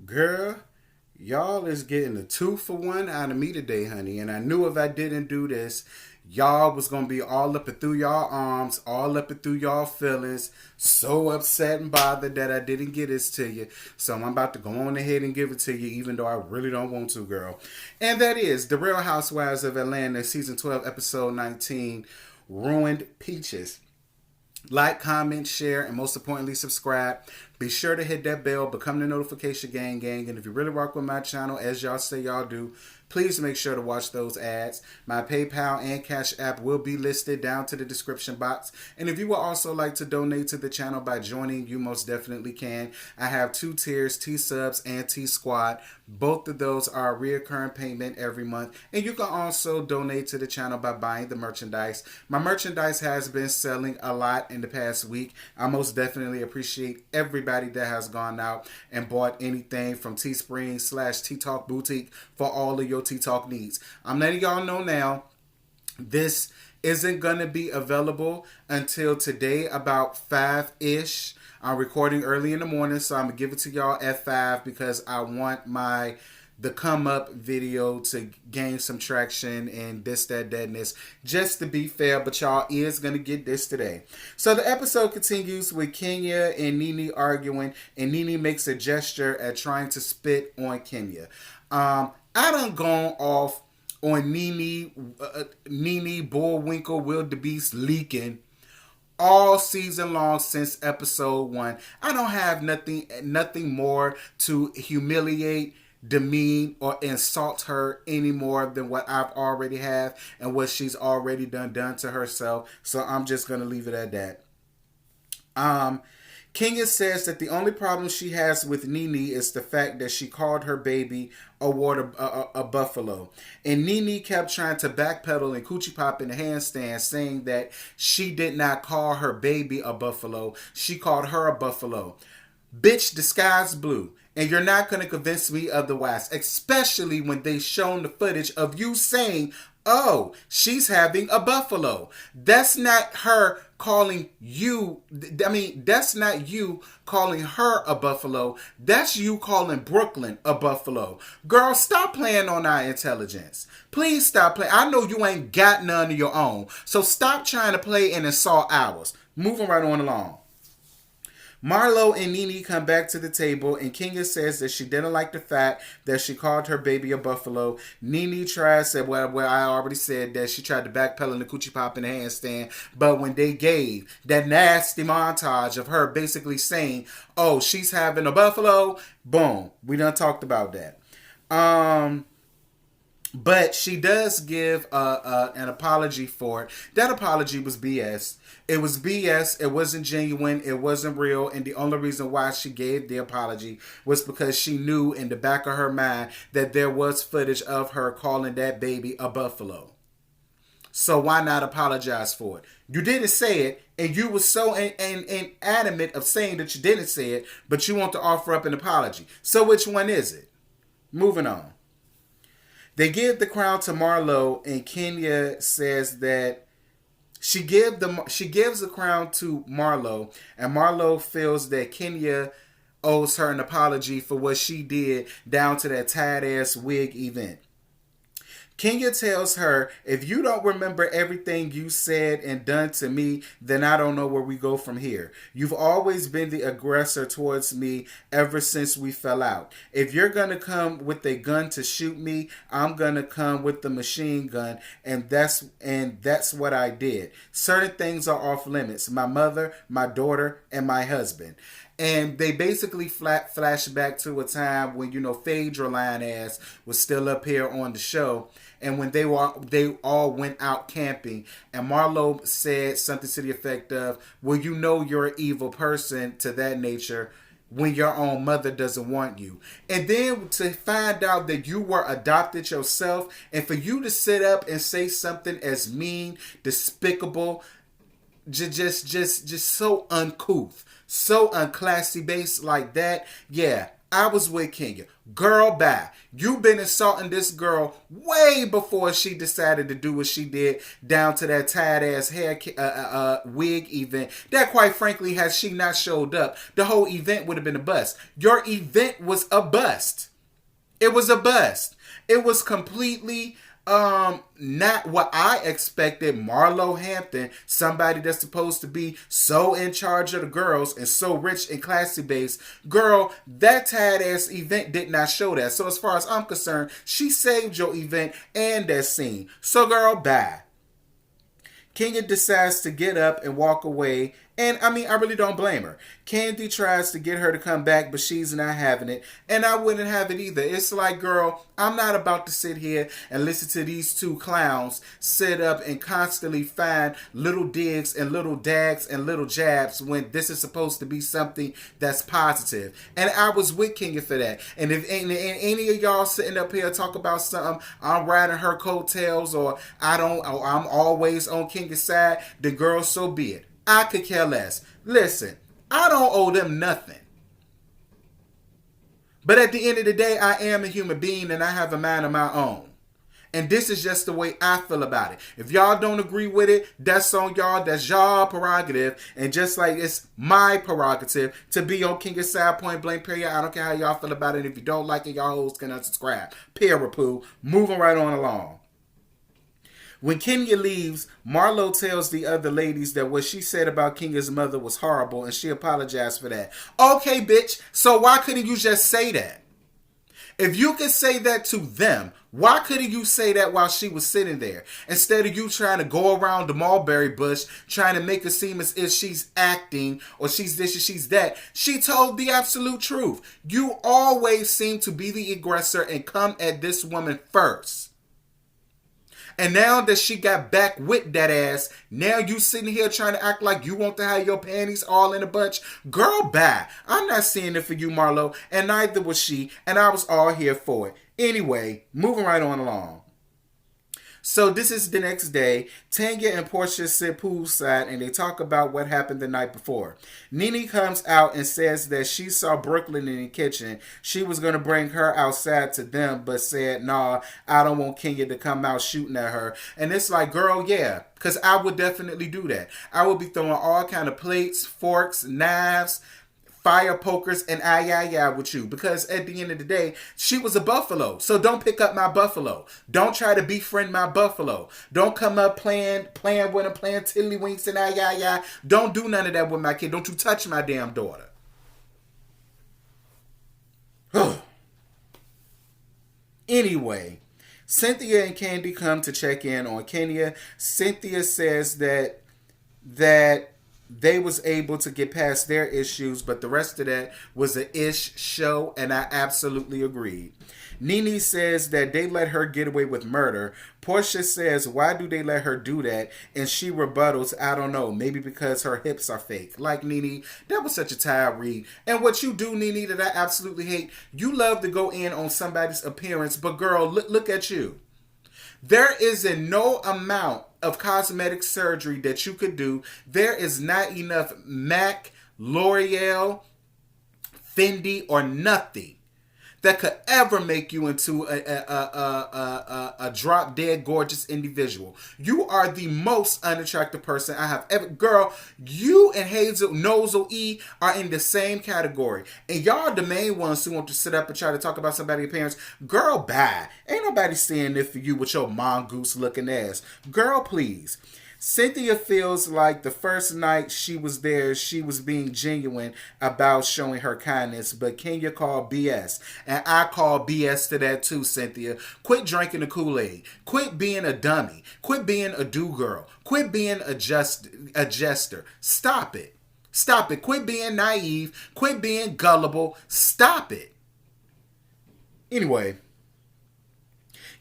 Girl, y'all is getting a 2-for-1 out of me today, honey. And I knew if I didn't do this, y'all was gonna be all up and through y'all arms, all up and through y'all feelings, so upset and bothered that I didn't get this to you. So I'm about to go on ahead and give it to you, even though I really don't want to, girl. And that is The Real Housewives of Atlanta, season 12, episode 19, Ruined Peaches. Like, comment, share, and most importantly, subscribe. Be sure to hit that bell, become the notification gang. And if you really rock with my channel, as y'all say y'all do, please make sure to watch those ads. My PayPal and Cash App will be listed down to the description box. And if you would also like to donate to the channel by joining, you most definitely can. I have 2 tiers, T-Subs and T-Squad. Both of those are a reoccurring payment every month. And you can also donate to the channel by buying the merchandise. My merchandise has been selling a lot in the past week. I most definitely appreciate everybody that has gone out and bought anything from Teespring/T-Talk Boutique for all of your T-Talk needs. I'm letting y'all know now, this isn't going to be available until today about 5-ish. I'm recording early in the morning, so I'm going to give it to y'all at 5 because I want the come up video to gain some traction and thatness, just to be fair, but y'all is gonna get this today. So the episode continues with Kenya and Nene arguing, and Nene makes a gesture at trying to spit on Kenya. I done gone off on Nene Bullwinkle Wildebeest leaking all season long since episode 1. I don't have nothing more to humiliate, demean, or insult her any more than what I've already have and what she's already done to herself. So I'm just gonna leave it at that. Kenya says that the only problem she has with Nene is the fact that she called her baby a buffalo. And Nene kept trying to backpedal and coochie pop in the handstand, saying that she did not call her baby a buffalo. She called her a buffalo. Bitch, the sky's blue. And you're not going to convince me otherwise, especially when they shown the footage of you saying, oh, she's having a buffalo. That's not her calling you. That's not you calling her a buffalo. That's you calling Brooklyn a buffalo. Girl, stop playing on our intelligence. Please stop playing. I know you ain't got none of your own. So stop trying to play and insult ours. Moving right on along. Marlo and Nene come back to the table, and Kenya says that she didn't like the fact that she called her baby a buffalo. Nene tries to, well, I already said that she tried to backpedal in the coochie pop in the handstand, but when they gave that nasty montage of her basically saying, oh, she's having a buffalo, boom, we done talked about that. But she does give an apology for it. That apology was BS. It was BS. It wasn't genuine. It wasn't real. And the only reason why she gave the apology was because she knew in the back of her mind that there was footage of her calling that baby a buffalo. So why not apologize for it? You didn't say it, and you were so adamant of saying that you didn't say it, but you want to offer up an apology. So which one is it? Moving on. They give the crown to Marlo, and Kenya says that she gives the crown to Marlo, and Marlo feels that Kenya owes her an apology for what she did down to that tight ass wig event. Kenya tells her, if you don't remember everything you said and done to me, then I don't know where we go from here. You've always been the aggressor towards me ever since we fell out. If you're going to come with a gun to shoot me, I'm going to come with the machine gun, and that's what I did. Certain things are off limits. My mother, my daughter, and my husband. And they basically flash back to a time when, Phaedra line ass was still up here on the show. And when they all went out camping, and Marlo said something to the effect of, well, you're an evil person to that nature when your own mother doesn't want you. And then to find out that you were adopted yourself, and for you to sit up and say something as mean, despicable, just so uncouth, so unclassy based like that, yeah, I was with Kenya. Girl, bye. You've been insulting this girl way before she decided to do what she did, down to that tight ass hair wig event. That, quite frankly, had she not showed up, the whole event would have been a bust. Your event was a bust. It was a bust. It was completely not what I expected. Marlo Hampton, somebody that's supposed to be so in charge of the girls and so rich and classy based, girl, that tight ass event did not show that. So as far as I'm concerned, she saved your event and that scene. So girl, bye. Kenya decides to get up and walk away. And I mean, I really don't blame her. Candy tries to get her to come back, but she's not having it. And I wouldn't have it either. It's like, girl, I'm not about to sit here and listen to these two clowns sit up and constantly find little digs and little dags and little jabs when this is supposed to be something that's positive. And I was with Kenya for that. And if any of y'all sitting up here talk about something, I'm riding her coattails, or I'm always on Kenya's side, the girl, so be it. I could care less. Listen, I don't owe them nothing. But at the end of the day, I am a human being and I have a mind of my own. And this is just the way I feel about it. If y'all don't agree with it, that's on y'all. That's y'all prerogative. And just like it's my prerogative to be on Kenya's side, point blank, period. I don't care how y'all feel about it. If you don't like it, y'all hoes can unsubscribe. Period. Moving right on along. When Kenya leaves, Marlo tells the other ladies that what she said about Kenya's mother was horrible and she apologized for that. Okay, bitch, so why couldn't you just say that? If you could say that to them, why couldn't you say that while she was sitting there? Instead of you trying to go around the mulberry bush, trying to make it seem as if she's acting or she's this or she's that. She told the absolute truth. You always seem to be the aggressor and come at this woman first. And now that she got back with that ass, now you sitting here trying to act like you want to have your panties all in a bunch. Girl, bye. I'm not seeing it for you, Marlo, and neither was she, and I was all here for it. Anyway, moving right on along. So this is the next day. Tanya and Portia sit poolside and they talk about what happened the night before. Nene comes out and says that she saw Brooklyn in the kitchen. She was going to bring her outside to them, but said, nah, I don't want Kenya to come out shooting at her. And it's like, girl, yeah, because I would definitely do that. I would be throwing all kind of plates, forks, knives, fire pokers, and ay with you, because at the end of the day, she was a buffalo. So don't pick up my buffalo. Don't try to befriend my buffalo. Don't come up playing with him, playing tiddlywinks and ay. Don't do none of that with my kid. Don't you touch my damn daughter. Anyway, Cynthia and Candy come to check in on Kenya. Cynthia says that they was able to get past their issues, but the rest of that was an ish show, and I absolutely agreed. Nene says that they let her get away with murder. Portia says, why do they let her do that? And she rebuttals, I don't know, maybe because her hips are fake. Like, Nene, that was such a tired read. And what you do, Nene, that I absolutely hate, you love to go in on somebody's appearance, but girl, look at you. There isn't no amount of cosmetic surgery that you could do. There is not enough MAC, L'Oreal, Fendi, or nothing that could ever make you into a drop dead gorgeous individual. You are the most unattractive person I have ever. Girl, you and Hazel E are in the same category. And y'all the main ones who want to sit up and try to talk about somebody's appearance. Girl, bye. Ain't nobody seeing it for you with your mongoose looking ass. Girl, please. Cynthia feels like the first night she was there, she was being genuine about showing her kindness, but Kenya called BS. And I call BS to that too, Cynthia. Quit drinking the Kool-Aid. Quit being a dummy. Quit being a do-girl. Quit being a jester. Stop it. Stop it. Quit being naive. Quit being gullible. Stop it. Anyway,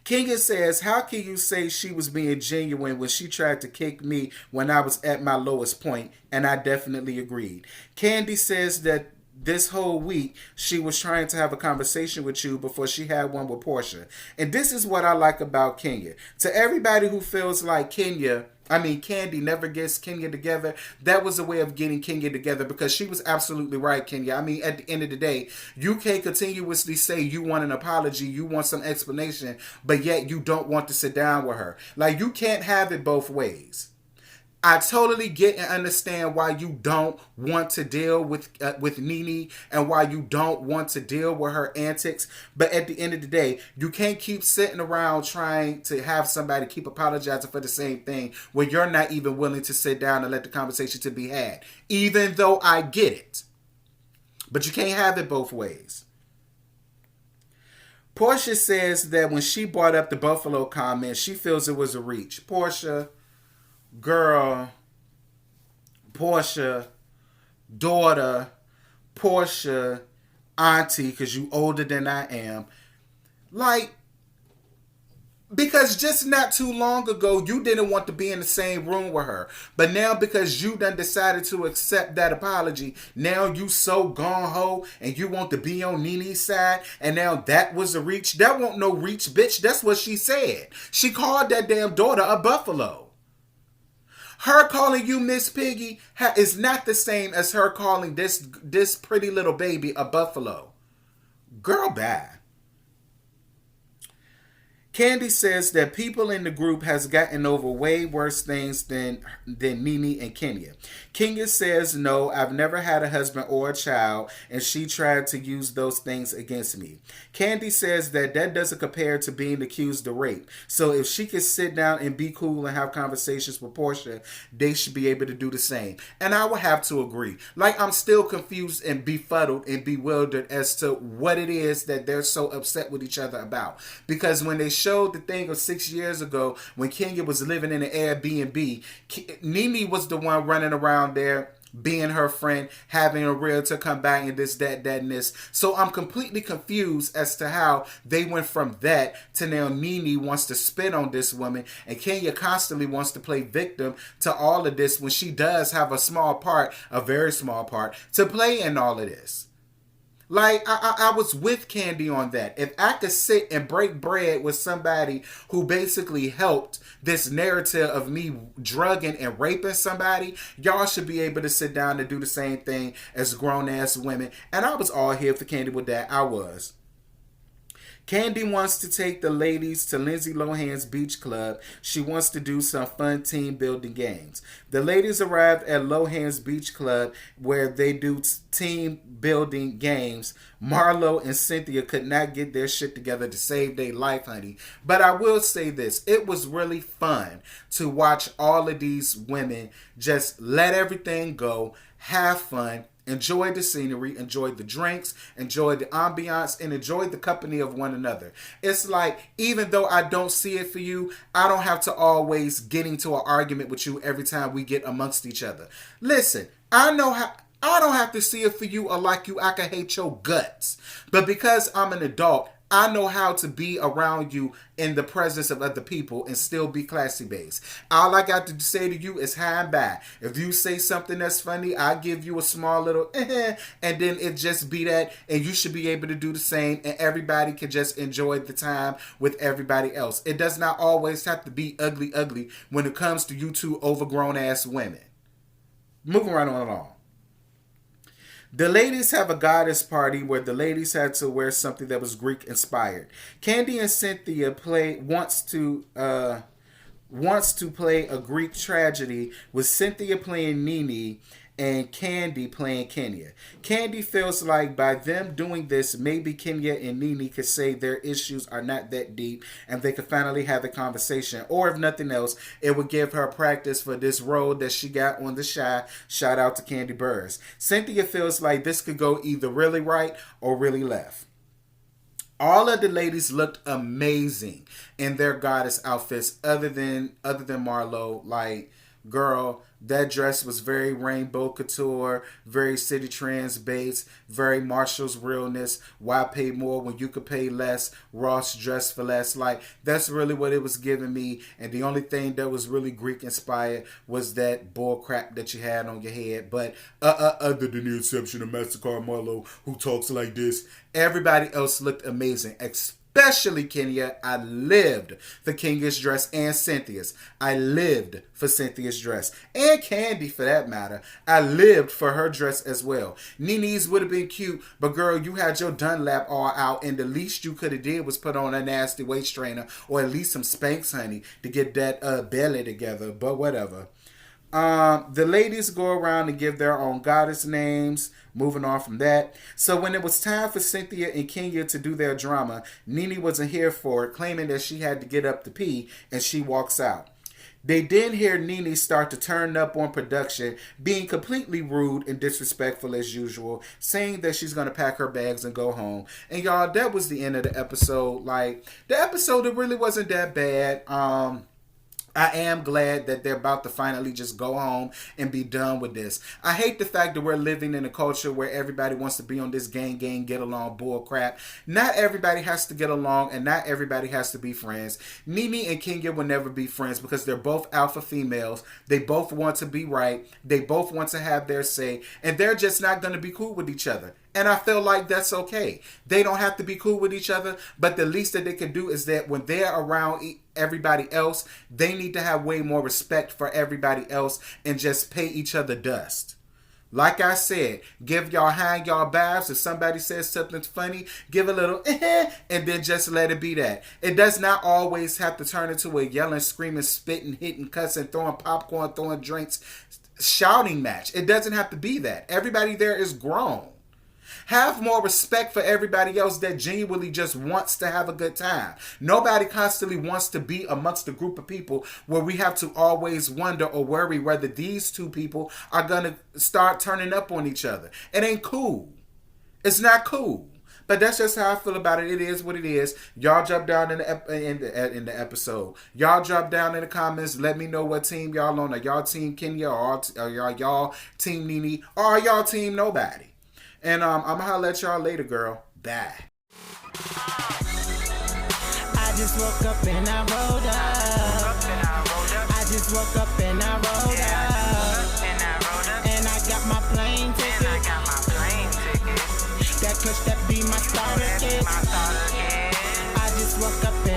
Kenya says, how can you say she was being genuine when she tried to kick me when I was at my lowest point? And I definitely agreed. Candy says that this whole week she was trying to have a conversation with you before she had one with Portia. And this is what I like about Kenya. To everybody who feels like Kenya Candy never gets Kenya together. That was a way of getting Kenya together because she was absolutely right, Kenya. At the end of the day, you can't continuously say you want an apology, you want some explanation, but yet you don't want to sit down with her. Like, you can't have it both ways. I totally get and understand why you don't want to deal with Nene and why you don't want to deal with her antics. But at the end of the day, you can't keep sitting around trying to have somebody keep apologizing for the same thing when you're not even willing to sit down and let the conversation to be had. Even though I get it. But you can't have it both ways. Portia says that when she brought up the Buffalo comment, she feels it was a reach. Portia, girl, Portia, daughter, Portia, auntie, because you older than I am. Like, because just not too long ago, you didn't want to be in the same room with her. But now because you done decided to accept that apology, now you so gung-ho and you want to be on Nene's side, and now that was a reach. That wasn't no reach, bitch. That's what she said. She called that damn daughter a buffalo. Her calling you Miss Piggy is not the same as her calling this pretty little baby a buffalo. Girl, bye. Candy says that people in the group has gotten over way worse things than Nene and Kenya. Kenya says, no, I've never had a husband or a child, and she tried to use those things against me. Candy says that doesn't compare to being accused of rape. So if she can sit down and be cool and have conversations with Portia, they should be able to do the same. And I would have to agree. Like, I'm still confused and befuddled and bewildered as to what it is that they're so upset with each other about. Because when they showed the thing of 6 years ago when Kenya was living in an Airbnb, Nene was the one running around there being her friend, having a realtor come back and this, that, and this. So I'm completely confused as to how they went from that to now Nene wants to spit on this woman and Kenya constantly wants to play victim to all of this when she does have a small part, a very small part, to play in all of this. Like, I was with Candy on that. If I could sit and break bread with somebody who basically helped this narrative of me drugging and raping somebody, y'all should be able to sit down and do the same thing as grown-ass women. And I was all here for Candy with that. I was. Candy wants to take the ladies to Lindsay Lohan's beach club. She wants to do some fun team building games. The ladies arrived at Lohan's beach club where they do team building games. Marlo and Cynthia could not get their shit together to save their life, honey. But I will say this. It was really fun to watch all of these women just let everything go, have fun, enjoy the scenery, enjoy the drinks, enjoy the ambiance, and enjoy the company of one another. It's like, even though I don't see it for you, I don't have to always get into an argument with you every time we get amongst each other. Listen, I don't have to see it for you or like you. I can hate your guts. But because I'm an adult, I know how to be around you in the presence of other people and still be classy based. All I got to say to you is hi and bye. If you say something that's funny, I give you a small little and then it just be that, and you should be able to do the same, and everybody can just enjoy the time with everybody else. It does not always have to be ugly when it comes to you two overgrown ass women. Moving right on along. The ladies have a goddess party where the ladies had to wear something that was Greek inspired. Candy and Cynthia wants to play a Greek tragedy with Cynthia playing Nene and Candy playing Kenya. Candy feels like by them doing this, maybe Kenya and Nene could say their issues are not that deep and they could finally have a conversation. Or if nothing else, it would give her practice for this role that she got on The Shy. Shout out to Candy Burrs. Cynthia feels like this could go either really right or really left. All of the ladies looked amazing in their goddess outfits other than Marlo. Like, girl, that dress was very Rainbow Couture, very City Trends based, very Marshall's realness. Why pay more when you could pay less? Ross dressed for less. Like, that's really what it was giving me. And the only thing that was really Greek inspired was that bull crap that you had on your head. But other than the exception of Mastercard Marlo, who talks like this, everybody else looked amazing, especially especially Kenya. I lived for Kenya's dress and Cynthia's. I lived for Cynthia's dress. And Candy, for that matter. I lived for her dress as well. Nene's would have been cute, but girl, you had your Dunlap all out, and the least you could have did was put on a nasty waist trainer, or at least some Spanx, honey, to get that belly together, but whatever. The ladies go around and give their own goddess names. Moving on from that. So when it was time for Cynthia and Kenya to do their drama, Nene wasn't here for it, claiming that she had to get up to pee, and she walks out. They then hear Nene start to turn up on production, being completely rude and disrespectful as usual, saying that she's going to pack her bags and go home. And y'all, that was the end of the episode. Like, the episode, it really wasn't that bad. I am glad that they're about to finally just go home and be done with this. I hate the fact that we're living in a culture where everybody wants to be on this gang, get along bull crap. Not everybody has to get along, and not everybody has to be friends. Nene and Kenya will never be friends because they're both alpha females. They both want to be right. They both want to have their say, and they're just not going to be cool with each other. And I feel like that's okay. They don't have to be cool with each other, but the least that they can do is that when they're around everybody else, they need to have way more respect for everybody else and just pay each other dust. Like I said, give y'all hang y'all baths. If somebody says something funny, give a little and then just let it be that. It does not always have to turn into a yelling, screaming, spitting, hitting, cussing, throwing popcorn, throwing drinks, shouting match. It doesn't have to be that. Everybody there is grown. Have more respect for everybody else that genuinely just wants to have a good time. Nobody constantly wants to be amongst a group of people where we have to always wonder or worry whether these two people are going to start turning up on each other. It ain't cool. It's not cool. But that's just how I feel about it. It is what it is. Y'all jump down in the episode. Y'all drop down in the comments. Let me know what team y'all on. Are y'all team Kenya, or are y'all team Nene, or are y'all team nobody? And I'm going to holler at y'all later, girl. Bye. I just woke up and I rolled up. I just woke up and I rolled up. And I got my plane ticket. That kush, that be my starter kit. I just woke up and